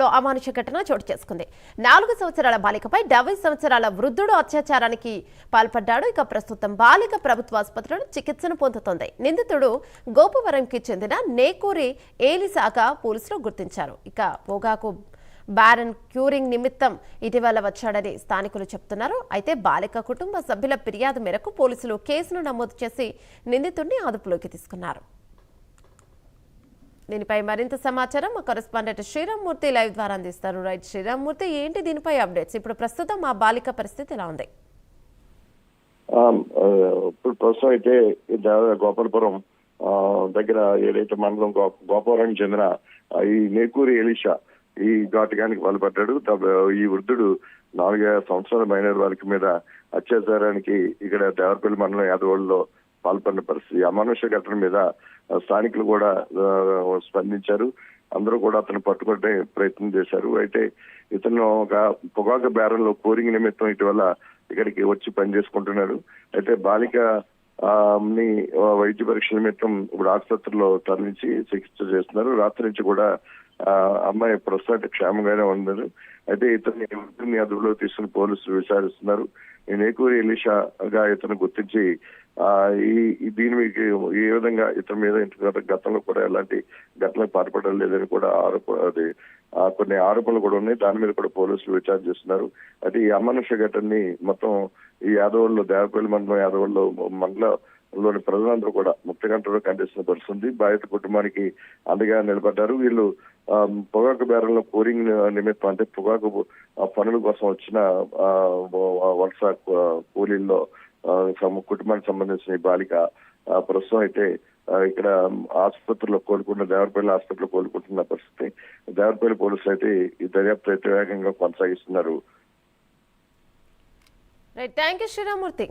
ఆసుపత్రిలో అమానుష ఘటన చోటు చేసుకుంది. 4 సంవత్సరాల బాలికపై 70 సంవత్సరాల వృద్ధుడు అత్యాచారానికి పాల్పడ్డాడు. ఇక ప్రస్తుతం బాలిక ప్రభుత్వ ఆసుపత్రిలో చికిత్సను పొందుతోంది. నిందితుడు గోపవరంకి చెందిన నేకూరి ఏలిసాగా పోలీసులు గుర్తించారు. ఇక పొగాకు బ్యారన్ క్యూరింగ్ నిమిత్తం ఇటీవల వచ్చాడని స్థానికులు చెప్తున్నారు. అయితే బాలిక కుటుంబ సభ్యుల ఫిర్యాదు మేరకు పోలీసులు కేసును నమోదు చేసి నిందితుడిని అదుపులోకి తీసుకున్నారు. దీనిపై మరింత సమాచారం మా కరెస్పాండెంట్ శ్రీరామ్మూర్తి లైవ్ ద్వారా అందిస్తారు. రైట్ శ్రీరామ్మూర్తి, ఏంటి దీనిపై అప్డేట్స్? ఇప్పుడు ప్రస్తుతం ఆ బాలిక పరిస్థితి ఎలా ఉంది? ఇప్పుడు ప్రస్తుతం అయితే గోపాలపురం దగ్గర ఏదైతే మండలం గోపాలపురానికి చెందిన ఈ నేకూరి ఎలీషా ఈ ఘాతుకానికి పాల్పడ్డాడు. ఈ వృద్ధుడు 4 సంవత్సరాల మైనర్ బాలిక మీద అత్యాచారానికి ఇక్కడ దేవరపల్లి మండలం యాదవాడలో పాల్పడిన పరిస్థితి. అమానుష ఘటన మీద స్థానికులు కూడా స్పందించారు. అందరూ కూడా అతను పట్టుకునే ప్రయత్నం చేశారు. అయితే ఇతను ఒక పొగాకు బేరంలో కోరింగ్ నిమిత్తం ఇటీవల ఇక్కడికి వచ్చి పనిచేసుకుంటున్నాడు. అయితే బాలిక ని వైద్య పరీక్షల నిమిత్తం ఇప్పుడు ఆసుపత్రిలో తరలించి చికిత్స చేస్తున్నారు. రాత్రి నుంచి కూడా అమ్మాయి ప్రస్తుతం క్షేమంగానే ఉన్నారు. అయితే ఇతన్ని అదుపులో తీసుకుని పోలీసులు విచారిస్తున్నారు. ఈ నేకూరి ఎలీషాగా ఇతను గుర్తించి దీని మీకు ఏ విధంగా ఇతని మీద గతంలో కూడా ఎలాంటి ఘటనకు పాల్పడడం లేదని కూడా కొన్ని ఆరోపణలు కూడా ఉన్నాయి. దాని మీద కూడా పోలీసులు విచారణ చేస్తున్నారు. అయితే ఈ అమానుష ఘటనని మొత్తం ఈ యాదవుల్లో దేవపల్లి మండలం యాదవుల్లో మండలంలోని ప్రజలందరూ కూడా ముక్తగంటలో ఖండిస్తున్న పరిస్థితుంది. బాధిత కుటుంబానికి అండగా నిలబడ్డారు. వీళ్ళు పొగాకు బేరంలో కోరింగ్ నిమిత్తం అంటే పొగాకు పనుల కోసం వచ్చిన వలస కూలీల్లో కుటుంబానికి సంబంధించిన ఈ బాలిక ప్రస్తుతం అయితే ఇక్కడ ఆసుపత్రిలో కోలుకున్న దేవరపల్లి ఆసుపత్రిలో కోలుకుంటున్న పరిస్థితి. దేవరపల్లి పోలీసులు అయితే ఈ దర్యాప్తు అయితే వేగంగా కొనసాగిస్తున్నారు. Thank you Sriramamurthy.